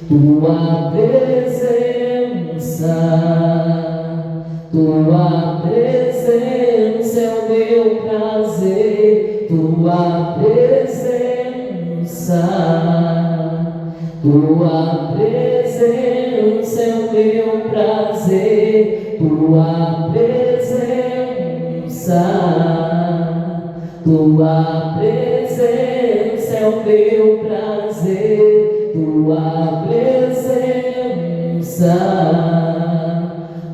Tua presença, tua presença é o meu prazer, tua presença, tua presença é o meu prazer, tua presença, tua presença é o meu prazer, tua presença,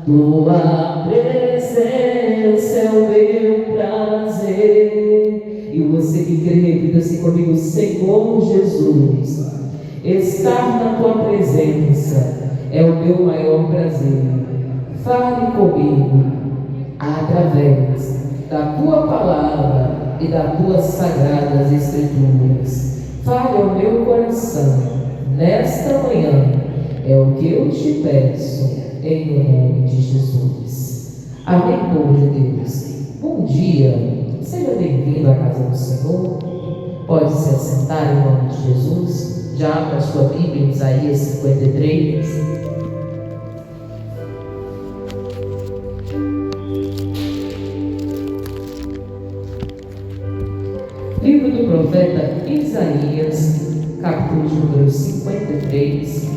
tua presença é o meu prazer. E você que crê, repita assim comigo: Senhor Jesus, estar na tua presença é o meu maior prazer. Fale comigo através da tua palavra e das tuas sagradas escrituras. Fale ao meu coração nesta manhã, é o que eu te peço, em nome de Jesus. Amém, povo de Deus. Bom dia, seja bem-vindo à casa do Senhor. Pode se assentar em nome de Jesus. Já abra a sua Bíblia em Isaías 53. Livro do profeta Isaías, capítulo de número 53.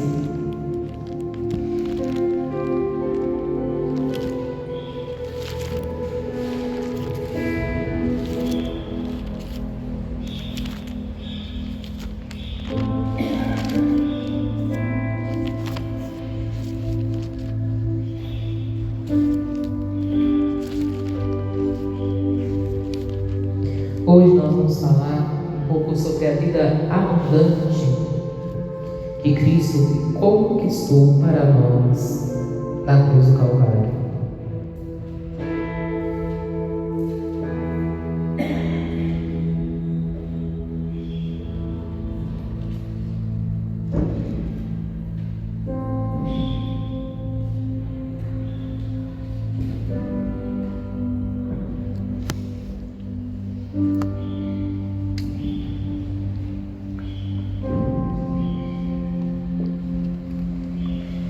Hoje nós vamos falar um pouco sobre a vida abundante que Cristo conquistou para nós na cruz do Calvário.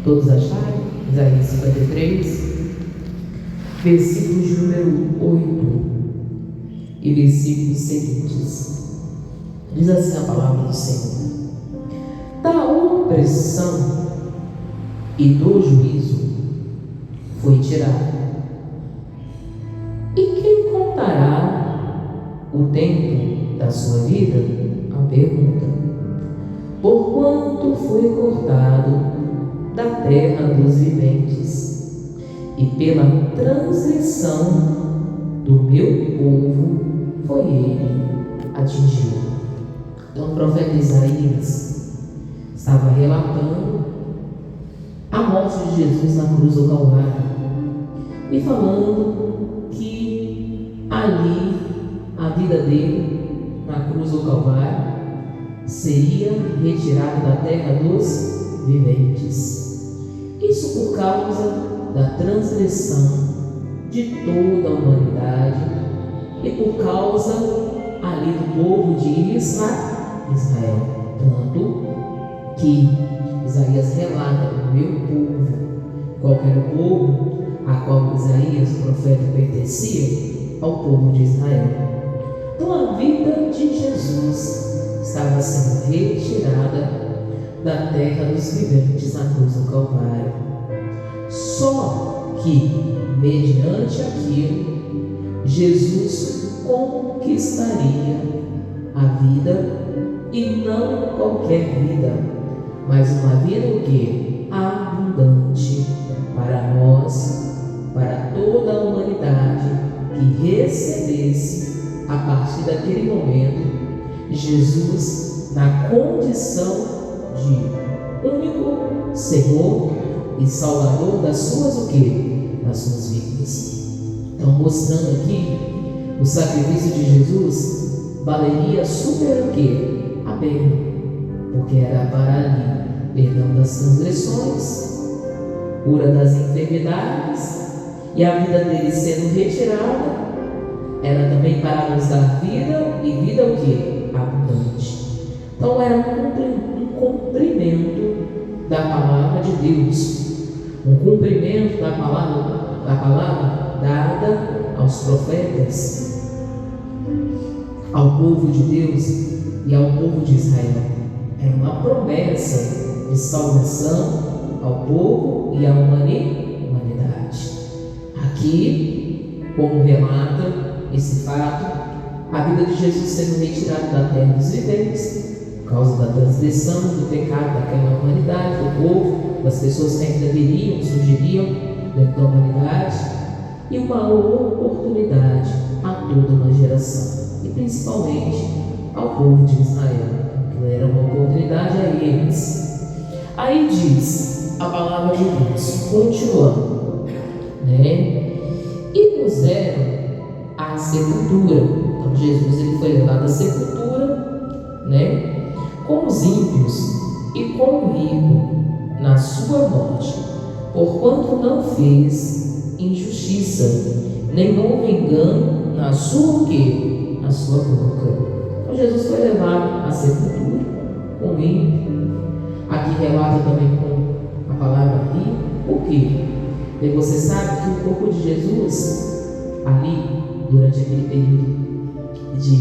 Todos acharam? Isaías 53, versículos de número 8 e versículos seguintes. Diz assim a palavra do Senhor: da opressão e do juízo foi tirado. E quem contará o tempo da sua vida? A pergunta. Porquanto foi cortado da terra dos viventes, e pela transgressão do meu povo foi ele atingido. Então o profeta Isaías estava relatando a morte de Jesus na cruz do Calvário e falando que ali a vida dele na cruz do Calvário seria retirada da terra dos viventes. Isso por causa da transgressão de toda a humanidade e por causa ali do povo de Israel. Tanto que Isaías relata o meu povo, qual era o povo a qual Isaías, o profeta, pertencia, ao povo de Israel. Então a vida de Jesus estava sendo retirada da terra dos viventes na cruz do Calvário. Só que, mediante aquilo, Jesus conquistaria a vida, e não qualquer vida, mas uma vida o quê? Abundante para nós, para toda a humanidade que recebesse, a partir daquele momento, Jesus na condição de único Senhor e Salvador das suas o quê? Das suas vidas. Então, mostrando aqui o sacrifício de Jesus valeria super o quê? A pena, porque era para ali perdão das transgressões, cura das enfermidades, e a vida dele sendo retirada era também para nos dar vida, e vida o quê? Abundante. Então era um cumprimento da palavra de Deus, um cumprimento da palavra dada aos profetas, ao povo de Deus e ao povo de Israel. É uma promessa de salvação ao povo e à humanidade. Aqui, como relata esse fato, a vida de Jesus sendo retirada da terra dos viventes, por causa da transgressão, do pecado daquela humanidade, do povo, das pessoas que ainda surgiriam dentro da humanidade, e uma oportunidade a toda uma geração, e principalmente ao povo de Israel, que era uma oportunidade a eles. Aí diz a palavra de Deus, continuando, e puseram a sepultura. Então Jesus ele foi levado à sepultura, com os ímpios e com o rico na sua morte, porquanto não fez injustiça, nem houve engano na sua boca. Então Jesus foi levado à sepultura com o ímpio. Aqui relata também com a palavra rico. Por quê? E você sabe que o corpo de Jesus, ali, durante aquele período de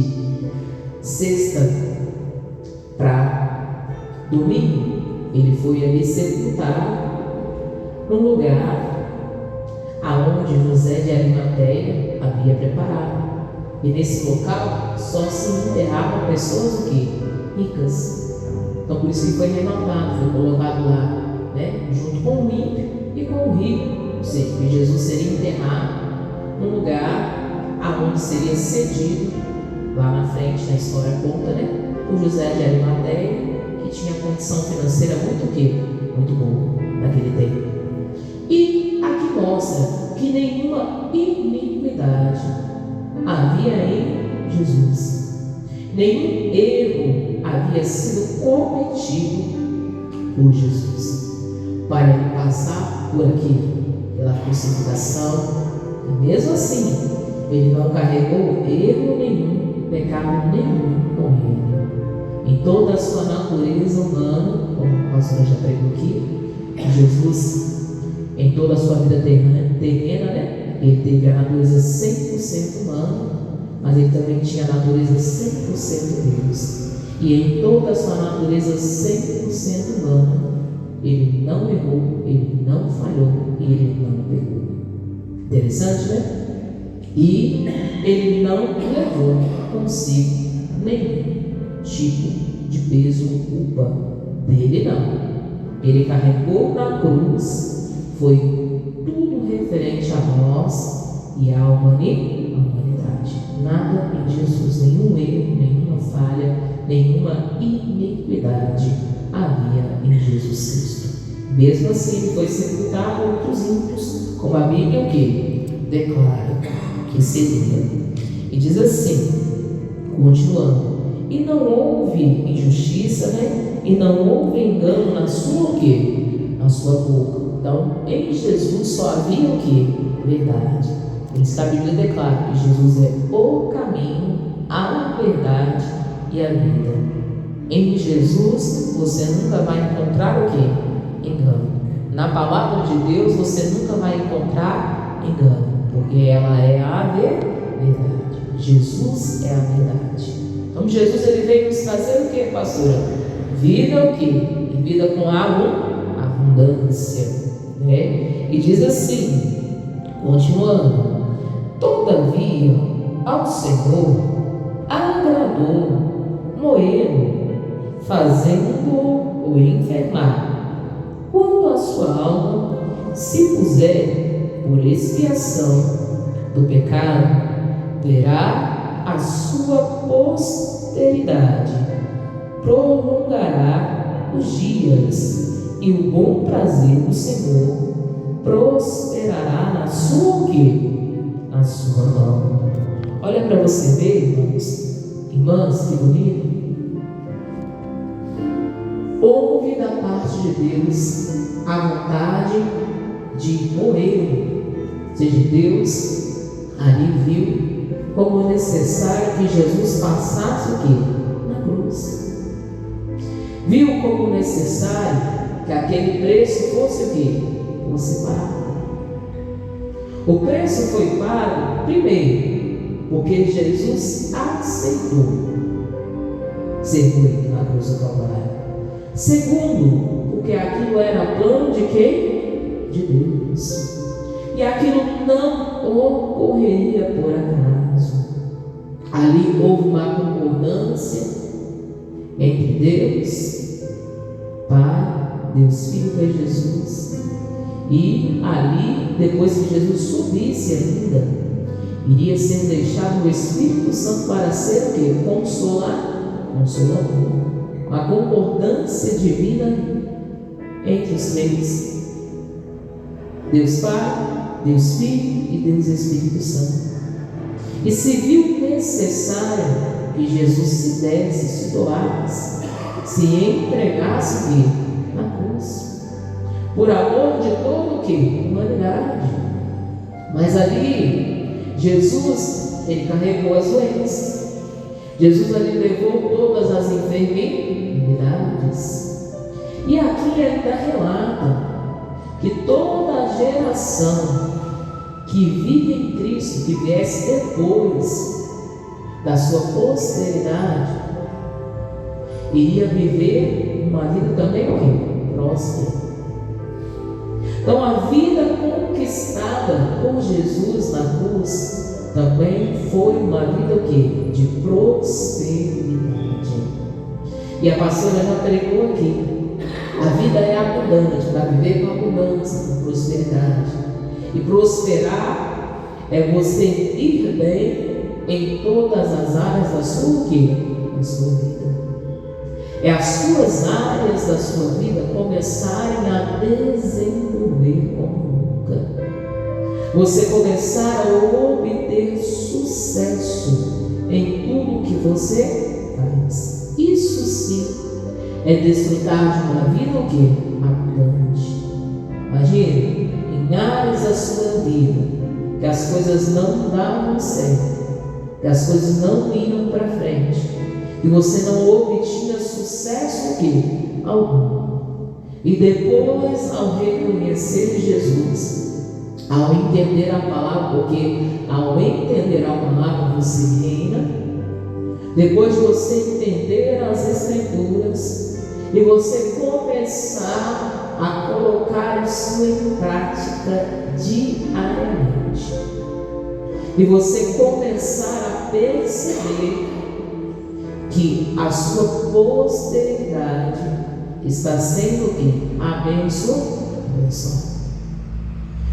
sexta para domingo, ele foi ali sepultado num lugar aonde José de Arimateia havia preparado. E nesse local só se enterravam pessoas ricas. Então por isso que foi rematado, foi colocado lá, junto com o ímpio e com o rico. Ou seja, que Jesus seria enterrado num lugar aonde seria cedido, lá na frente, na história conta, por José de Arimateia, que tinha condição financeira muito boa naquele tempo. E aqui mostra que nenhuma iniquidade havia em Jesus, nenhum erro havia sido cometido por Jesus, para ele passar por aqui, pela crucificação, e mesmo assim, ele não carregou erro nenhum, pecado nenhum com ele. Em toda a sua natureza humana, como a pastora já pregou aqui, Jesus, em toda a sua vida terrena, ele teve a natureza 100% humana, mas ele também tinha a natureza 100% Deus. E em toda a sua natureza 100% humana, ele não errou, ele não falhou e ele não pecou. Interessante, E ele não levou consigo nenhum tipo de peso ou culpa dele, não. Ele carregou na cruz, foi tudo referente a nós e à humanidade. Nada em Jesus, nenhum erro, nenhuma falha, nenhuma iniquidade havia em Jesus Cristo. Mesmo assim, ele foi sepultado entre os ímpios, como a Bíblia declara que seria. E diz assim, continuando: e não houve injustiça, e não houve engano na sua na sua boca. Então, em Jesus só havia verdade. Por isso que a Bíblia declara que Jesus é o caminho, a verdade e a vida. Em Jesus você nunca vai encontrar engano. Na palavra de Deus você nunca vai encontrar engano, porque ela é a verdade. Jesus é a verdade. Então Jesus ele veio nos trazer o pastora? Vida E vida com abundância, E diz assim, continuando: todavia ao Senhor agradou moê-lo, fazendo-o enfermar. Quando a sua alma se puser por expiação do pecado, verá a sua posteridade, prolongará os dias, e o bom prazer do Senhor prosperará na sua na sua mão. Olha para você ver, irmãs, que bonito. Houve da parte de Deus a vontade de morrer. Ou seja, Deus ali viu como necessário que Jesus passasse na cruz. Viu como necessário que aquele preço fosse o quê? Fosse pago. O preço foi pago, primeiro, porque Jesus aceitou ser moído na cruz do Calvário. Segundo, porque aquilo era plano de quem? De Deus. E aquilo não ocorreria por acaso. Ali houve uma concordância entre Deus Pai, Deus Filho, que é Jesus. E ali, depois que Jesus subisse ainda, iria ser deixado o Espírito Santo para ser o quê? Consolador. A concordância divina entre os três: Deus Pai, Deus Filho e Deus Espírito Santo. E se viu necessário que Jesus se desse, se doasse, se entregasse na cruz, por amor de todo o que? Humanidade. Mas ali, Jesus, ele carregou as doenças. Jesus ali levou todas as enfermidades. E aqui ainda relata que toda geração que vive em Cristo, que viesse depois da sua posteridade, iria viver uma vida também o quê? Próspera. Então a vida conquistada por Jesus na cruz também foi uma vida o quê? De prosperidade. E a pastora já pregou aqui: a vida é abundante, para viver com abundância, com prosperidade. E prosperar é você ir bem em todas as áreas da sua vida. É as suas áreas da sua vida começarem a desenvolver como nunca. Você começar a obter sucesso em tudo que você faz. Isso sim é desfrutar de uma vida o quê? Abundante. Imagine, em áreas da sua vida que as coisas não davam certo, que as coisas não iam para frente, que você não obtinha sucesso algum. E depois, ao reconhecer Jesus, ao entender a palavra, porque ao entender a palavra você reina, depois de você entender as Escrituras e você começar a colocar isso em prática diariamente, e você começar a perceber que a sua posteridade está sendo o quê? Abençoada.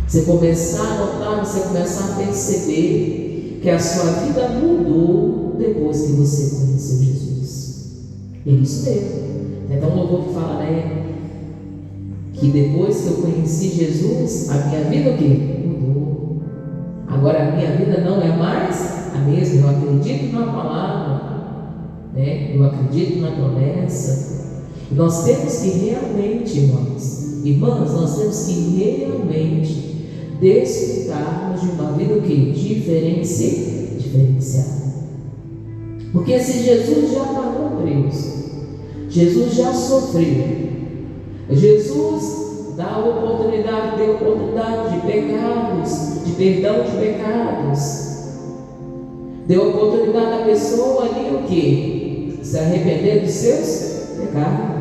Você começar a notar, você começar a perceber que a sua vida mudou depois que você conheceu Jesus. É isso mesmo. Então um louvor que fala, que depois que eu conheci Jesus, a minha vida o quê? Mudou. Agora a minha vida não é mais a mesma. Eu acredito na palavra, eu acredito na promessa. E nós temos que realmente, irmãs, nós temos que realmente desfrutarmos de uma vida o quê? Diferenciada. Porque se Jesus já pagou o preço, Jesus já sofreu, Jesus dá a oportunidade, deu oportunidade de pecados, de perdão de pecados, deu a oportunidade da pessoa ali o quê? Se arrepender dos seus pecados.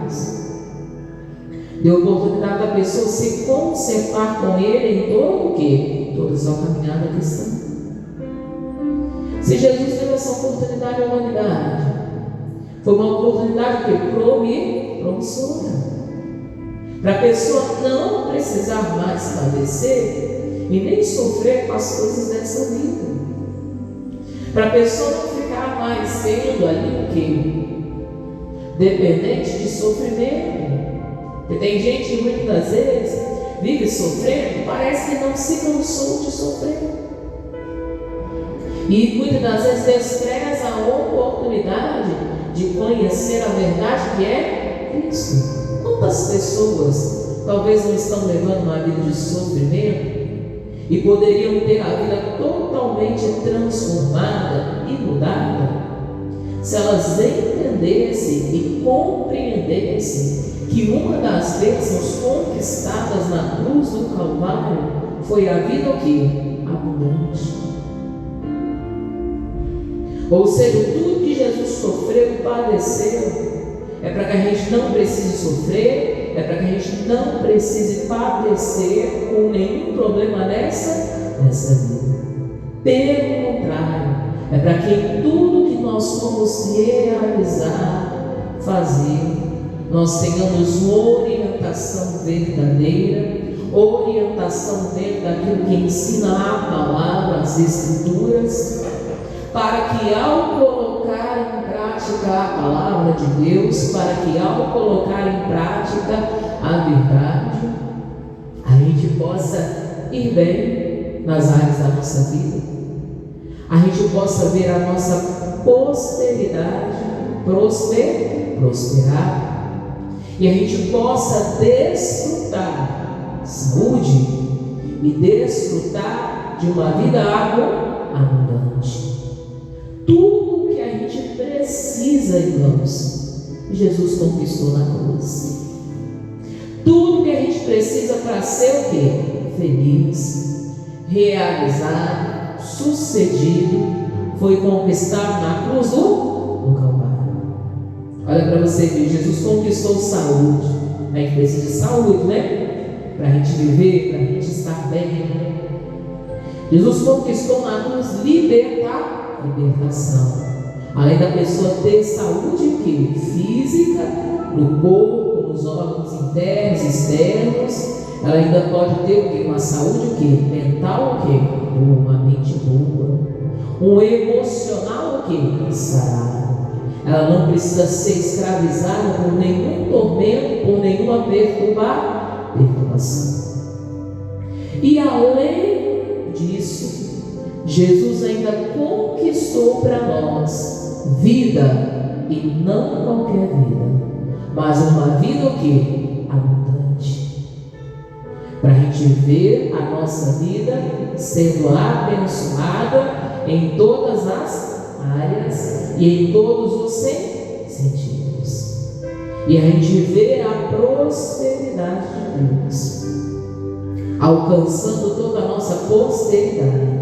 Deu a oportunidade da pessoa se consertar com Ele em todo o quê? Toda a sua caminhada cristã. Se Jesus deu essa oportunidade à humanidade, foi uma oportunidade que promissora, para a pessoa não precisar mais padecer e nem sofrer com as coisas dessa vida, para a pessoa não ficar mais sendo ali o quê? Dependente de sofrimento. Porque tem gente que muitas das vezes vive sofrendo, parece que não se cansou de sofrer. E muitas das vezes despreza a oportunidade de conhecer a verdade que é Cristo. Quantas pessoas talvez não estão levando uma vida de sofrimento e poderiam ter a vida totalmente transformada e mudada se elas entendessem e compreendessem que uma das bênçãos conquistadas na cruz do Calvário foi a vida o quê? Abundante. Ou seja, tudo que Jesus sofreu e padeceu é para que a gente não precise sofrer, é para que a gente não precise padecer com nenhum problema nessa vida. Pelo contrário, é para que em tudo que nós vamos realizar, fazer, nós tenhamos orientação verdadeira, orientação dentro daquilo que ensina a palavra, as Escrituras, para que ao colocar em prática a palavra de Deus, para que ao colocar em prática a verdade, a gente possa ir bem nas áreas da nossa vida, a gente possa ver a nossa posteridade prosperar, e a gente possa desfrutar saúde e desfrutar de uma vida abundante. Tudo que a gente precisa, irmãos, Jesus conquistou na cruz. Tudo que a gente precisa para ser o quê? Feliz, realizado, sucedido, foi conquistado na cruz do Calvário. Olha para você ver, Jesus conquistou saúde. A gente precisa de saúde, né? Para a gente viver, para a gente estar bem. Jesus conquistou na cruz libertação. Além da pessoa ter saúde que? Física, no corpo, nos órgãos internos, externos, ela ainda pode ter o quê? Uma saúde o quê? Mental o quê? Uma mente boa. Um emocional o quê? Sarado. Ela não precisa ser escravizada por nenhum tormento, por nenhuma perturbação. E além disso, Jesus ainda conquistou para nós vida, e não qualquer vida, mas uma vida o quê? Abundante. Para a gente ver a nossa vida sendo abençoada em todas as áreas e em todos os sentidos. E a gente vê a prosperidade de Deus alcançando toda a nossa posteridade.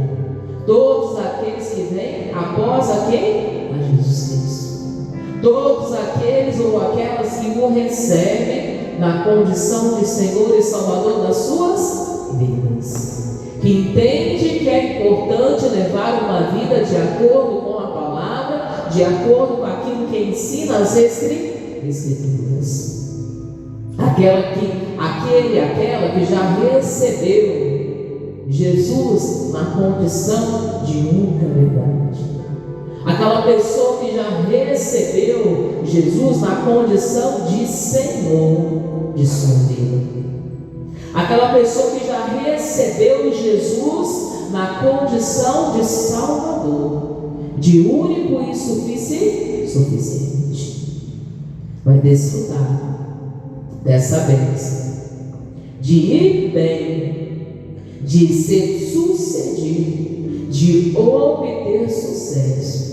Todos aqueles que vêm após a quem? A Jesus Cristo. Todos aqueles ou aquelas que o recebem na condição de Senhor e Salvador das suas vidas, que entende que é importante levar uma vida de acordo com a palavra, de acordo com aquilo que ensina as Escrituras. Aquela que já recebeu Jesus na condição de única verdade. Aquela pessoa que já recebeu Jesus na condição de Senhor de sua vida. Aquela pessoa que já recebeu Jesus na condição de Salvador, de único e suficiente, vai desfrutar dessa bênção, de ir bem, de ser sucedido, de obter sucesso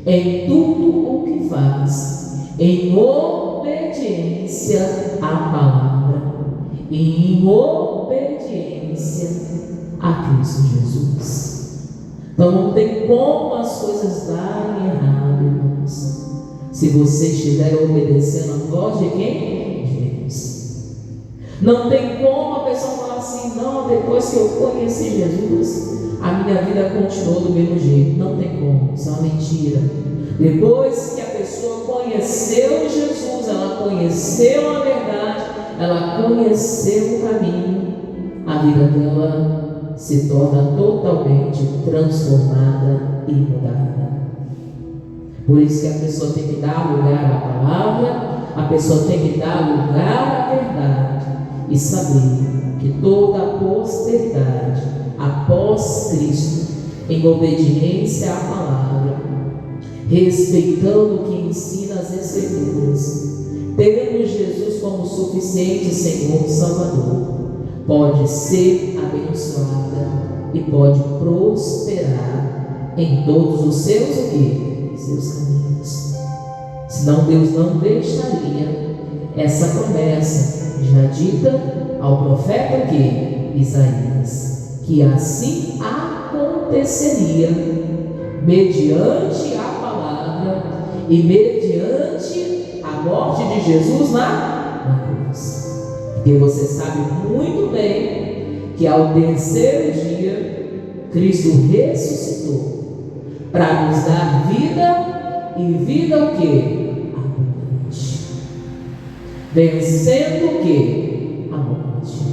em tudo o que faz, em obediência à palavra e em obediência a Cristo Jesus. Então não tem como as coisas darem errado, irmãos, se você estiver obedecendo a voz de quem? Não tem como a pessoa falar assim: não, depois que eu conheci Jesus, a minha vida continuou do mesmo jeito. Não tem como, isso é uma mentira. Depois que a pessoa conheceu Jesus, ela conheceu a verdade, ela conheceu o caminho, a vida dela se torna totalmente transformada e mudada. Por isso que a pessoa tem que dar lugar à palavra, a pessoa tem que dar lugar à verdade e saber que toda a posteridade após Cristo, em obediência à palavra, respeitando o que ensina as Escrituras, tendo Jesus como suficiente Senhor Salvador, pode ser abençoada e pode prosperar em todos os seus caminhos. Senão Deus não deixaria essa promessa já dita ao profeta que Isaías, que assim aconteceria mediante a palavra e mediante a morte de Jesus na cruz. Porque você sabe muito bem que ao terceiro dia Cristo ressuscitou para nos dar vida, e vida o quê? Abundante. Vencendo o quê? A morte.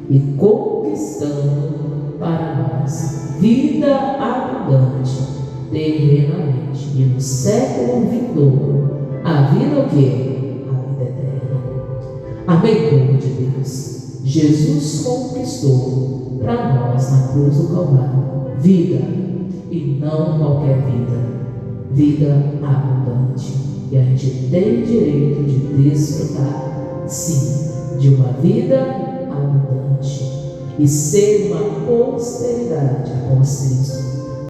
E conquistando para nós vida abundante, terrenamente. E no século vindouro, a vida o quê? A vida eterna. Amém, povo de Deus. Jesus conquistou para nós na cruz do Calvário vida, e não qualquer vida, vida abundante. E a gente tem direito de desfrutar, sim, de uma vida abundante e ser uma posteridade após Cristo